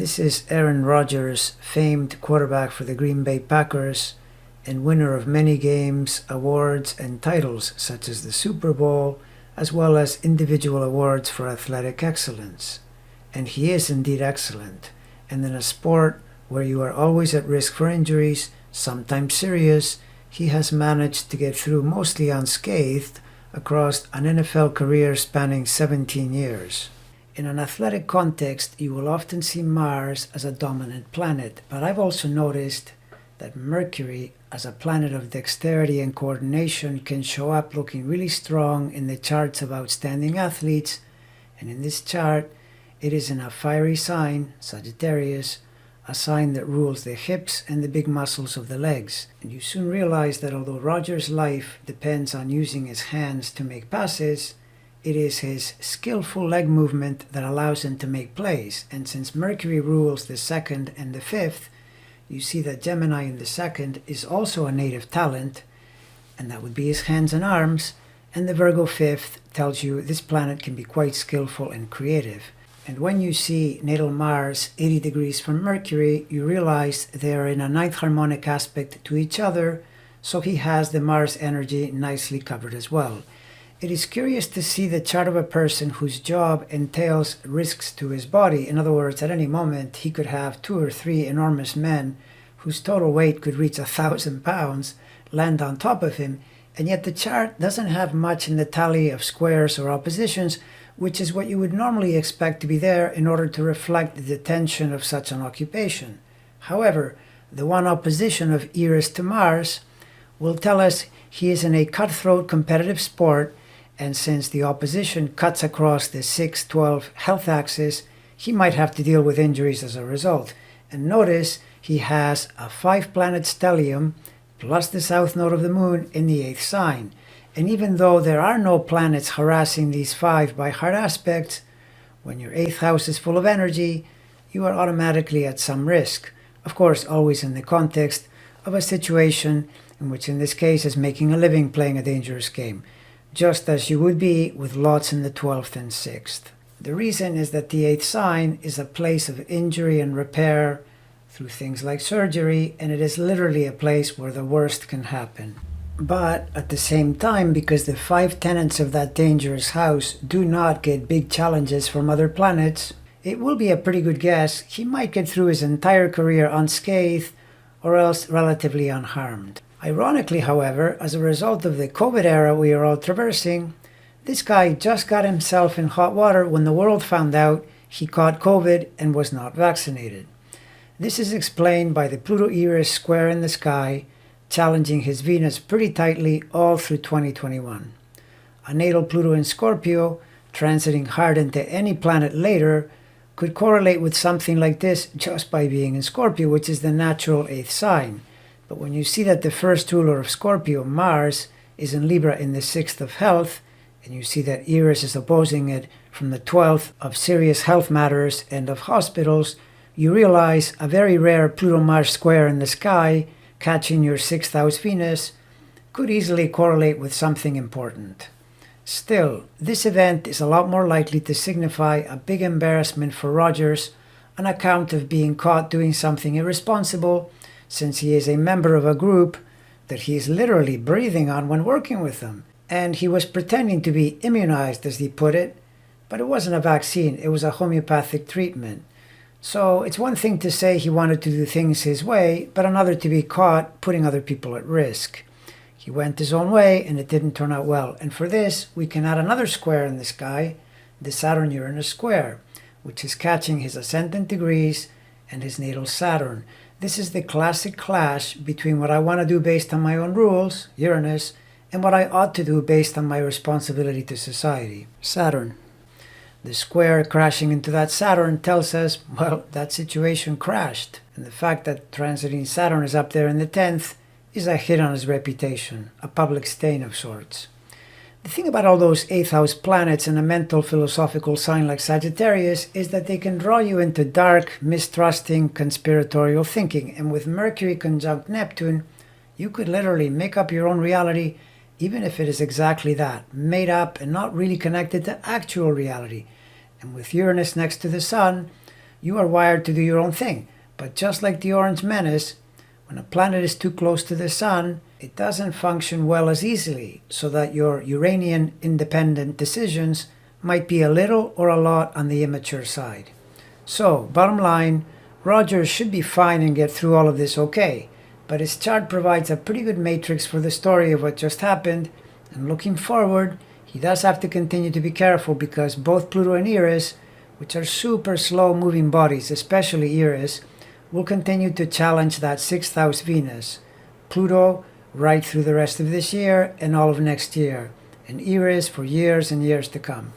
This is Aaron Rodgers, famed quarterback for the Green Bay Packers and winner of many games, awards, and titles such as the Super Bowl, as well as individual awards for athletic excellence. And he is indeed excellent. And in a sport where you are always at risk for injuries, sometimes serious, he has managed to get through mostly unscathed across an NFL career spanning 17 years. In an athletic context, you will often see Mars as a dominant planet, but I've also noticed that Mercury, as a planet of dexterity and coordination, can show up looking really strong in the charts of outstanding athletes, and in this chart, it is in a fiery sign, Sagittarius, a sign that rules the hips and the big muscles of the legs. And you soon realize that although Rodgers' life depends on using his hands to make passes, it is his skillful leg movement that allows him to make plays. And since Mercury rules the second and the fifth, you see that Gemini in the second is also a native talent, and that would be his hands and arms, and the Virgo fifth tells you this planet can be quite skillful and creative. And when you see natal Mars 80 degrees from Mercury, you realize they are in a ninth harmonic aspect to each other, so he has the Mars energy nicely covered as well. It is curious to see the chart of a person whose job entails risks to his body. In other words, at any moment, he could have 2 or 3 enormous men whose total weight could reach 1,000 pounds land on top of him, and yet the chart doesn't have much in the tally of squares or oppositions, which is what you would normally expect to be there in order to reflect the tension of such an occupation. However, the one opposition of Eris to Mars will tell us he is in a cutthroat competitive sport, and since the opposition cuts across the 6-12 health axis, he might have to deal with injuries as a result. And notice he has a 5-planet stellium plus the south node of the moon in the 8th sign. And even though there are no planets harassing these 5 by hard aspects, when your 8th house is full of energy, you are automatically at some risk. Of course, always in the context of a situation in which in this case is making a living playing a dangerous game, just as you would be with lots in the 12th and 6th. The reason is that the 8th sign is a place of injury and repair through things like surgery, and it is literally a place where the worst can happen. But at the same time, because the 5 tenants of that dangerous house do not get big challenges from other planets, it will be a pretty good guess he might get through his entire career unscathed or else relatively unharmed. Ironically, however, as a result of the COVID era we are all traversing, this guy just got himself in hot water when the world found out he caught COVID and was not vaccinated. This is explained by the Pluto-Eris square in the sky, challenging his Venus pretty tightly all through 2021. A natal Pluto in Scorpio, transiting hard into any planet later, could correlate with something like this just by being in Scorpio, which is the natural 8th sign. But when you see that the first ruler of Scorpio, Mars, is in Libra in the 6th of health, and you see that Eris is opposing it from the 12th of serious health matters and of hospitals, you realize a very rare Pluto-Mars square in the sky catching your 6th house Venus could easily correlate with something important. Still, this event is a lot more likely to signify a big embarrassment for Rodgers on account of being caught doing something irresponsible, since he is a member of a group that he is literally breathing on when working with them. And he was pretending to be immunized, as he put it, but it wasn't a vaccine, it was a homeopathic treatment. So it's one thing to say he wanted to do things his way, but another to be caught putting other people at risk. He went his own way and it didn't turn out well. And for this, we can add another square in the sky, the Saturn-Uranus square, which is catching his ascendant degrees and his natal Saturn. This is the classic clash between what I want to do based on my own rules, Uranus, and what I ought to do based on my responsibility to society, Saturn. The square crashing into that Saturn tells us, well, that situation crashed. And the fact that transiting Saturn is up there in the 10th is a hit on his reputation, a public stain of sorts. The thing about all those 8th house planets in a mental philosophical sign like Sagittarius is that they can draw you into dark, mistrusting, conspiratorial thinking. And with Mercury conjunct Neptune, you could literally make up your own reality, even if it is exactly that, made up and not really connected to actual reality. And with Uranus next to the Sun, You are wired to do your own thing. But just like the Orange Menace, when a planet is too close to the sun, it doesn't function well as easily, so that your Uranian independent decisions might be a little or a lot on the immature side. So, bottom line, Rodgers should be fine and get through all of this okay, but his chart provides a pretty good matrix for the story of what just happened, and looking forward, he does have to continue to be careful because both Pluto and Eris, which are super slow moving bodies, especially Eris, will continue to challenge that 6th house Venus. Pluto right through the rest of this year and all of next year, and Eris for years and years to come.